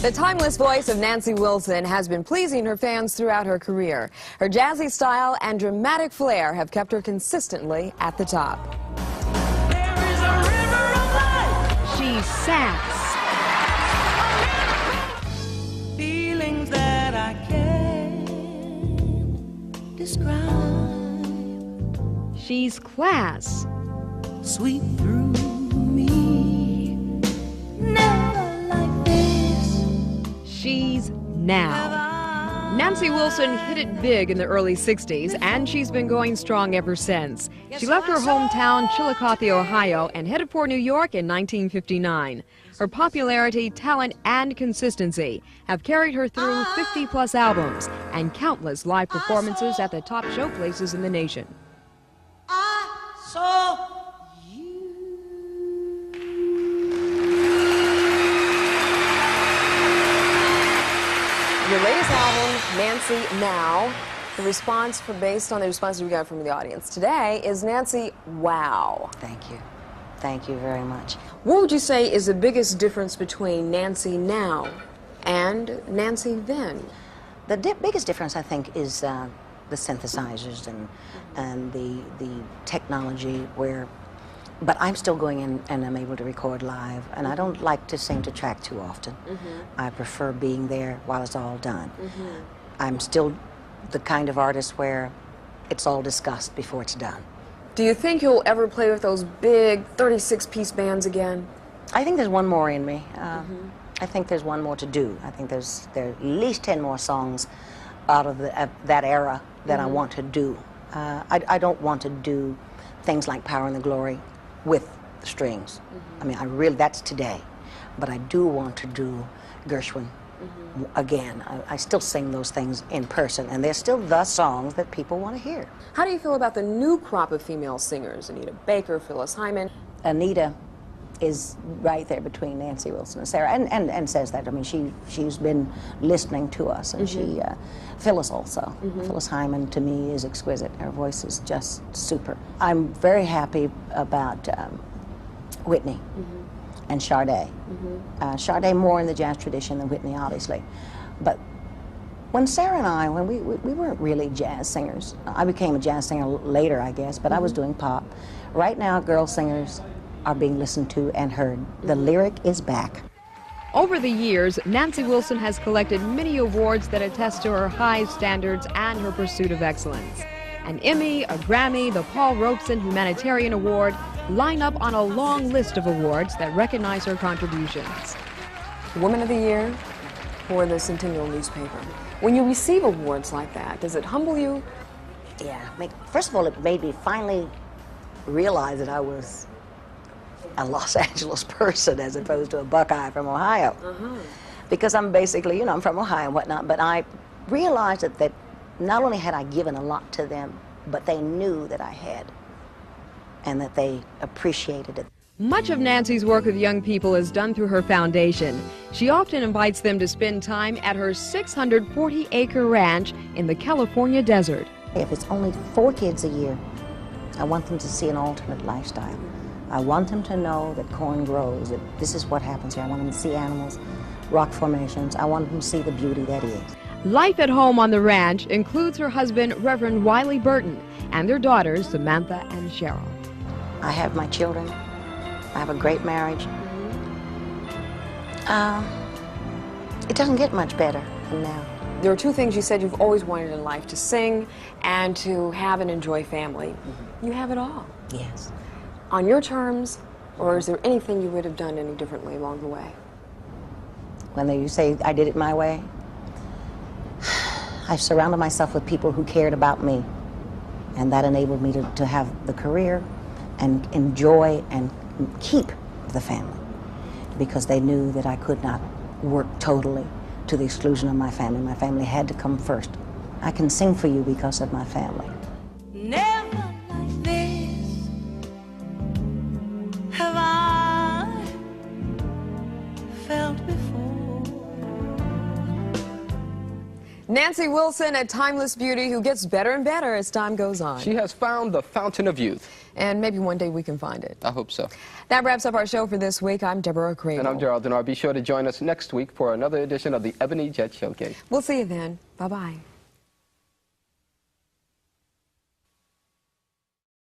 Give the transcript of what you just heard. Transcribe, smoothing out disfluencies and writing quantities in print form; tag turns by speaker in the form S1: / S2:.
S1: The timeless voice of Nancy Wilson has been pleasing her fans throughout her career. Her jazzy style and dramatic flair have kept her consistently at the top.
S2: She's sass.
S3: Feelings that I can't describe.
S2: She's class.
S3: Sweep through me. Never like this.
S2: She's now. Nancy Wilson hit it big in the early 60s, and she's been going strong ever since. She left her hometown, Chillicothe, Ohio, and headed for New York in 1959. Her popularity, talent, and consistency have carried her through 50-plus albums and countless live performances at the top showplaces in the nation.
S3: I saw
S1: Your latest album, Nancy Now, based on the response we got from the audience today, is Nancy Wow.
S4: Thank you. Thank you very much.
S1: What would you say is the biggest difference between Nancy Now and Nancy Then?
S4: The biggest difference, I think, is the synthesizers and the technology but I'm still going in and I'm able to record live, and I don't like to sing to track too often. I prefer being there while it's all done. I'm still the kind of artist where it's all discussed before it's done.
S1: Do you think you'll ever play with those big 36-piece bands again?
S4: I think there's one more in me. I think there's one more to do. I think there are at least 10 more songs out of that era that I want to do. I don't want to do things like Power and the Glory with strings. I mean, that's today. But I do want to do Gershwin again. I still sing those things in person, and they're still the songs that people want to hear.
S1: How do you feel about the new crop of female singers? Anita Baker, Phyllis Hyman.
S4: Anita is right there between Nancy Wilson and Sarah, and says that. I mean, she's been listening to us, and Phyllis also. Phyllis Hyman, to me, is exquisite. Her voice is just super. I'm very happy about Whitney and Sade. Sade more in the jazz tradition than Whitney, obviously. But when Sarah and I, when we weren't really jazz singers. I became a jazz singer later, I guess, but I was doing pop. Right now, girl singers are being listened to and heard. The lyric is back.
S2: Over the years, Nancy Wilson has collected many awards that attest to her high standards and her pursuit of excellence. An Emmy, a Grammy, the Paul Robeson Humanitarian Award line up on a long list of awards that recognize her contributions.
S1: Woman of the Year for the Centennial newspaper. When you receive awards like that, does it humble you?
S4: Yeah. First of all, it made me finally realize that I was a Los Angeles person as opposed to a Buckeye from Ohio. Because I'm basically, I'm from Ohio and whatnot, but I realized that not only had I given a lot to them, but they knew that I had, and that they appreciated it.
S2: Much of Nancy's work with young people is done through her foundation. She often invites them to spend time at her 640-acre ranch in the California desert.
S4: If it's only 4 kids a year, I want them to see an alternate lifestyle. I want them to know that corn grows, that this is what happens here. I want them to see animals, rock formations. I want them to see the beauty that is.
S2: Life at home on the ranch includes her husband, Reverend Wiley Burton, and their daughters, Samantha and Cheryl.
S4: I have my children. I have a great marriage. It doesn't get much better than now.
S1: There are 2 things you said you've always wanted in life: to sing and to have and enjoy family. You have it all.
S4: Yes.
S1: On your terms, or is there anything you would have done any differently along the way?
S4: When you say I did it my way, I surrounded myself with people who cared about me, and that enabled me to have the career and enjoy and keep the family, because they knew that I could not work totally to the exclusion of my family. My family had to come first. I can sing for you because of my family.
S3: never like this have I felt before.
S1: Nancy Wilson, a timeless beauty who gets better and better as time goes on.
S5: She has found the fountain of youth.
S1: And maybe one day we can find it.
S5: I hope so.
S1: That wraps up our show for this week. I'm Deborah Cradle.
S5: And I'm Gerald Denard. Be sure to join us next week for another edition of the Ebony Jet Showcase.
S1: We'll see you then. Bye-bye.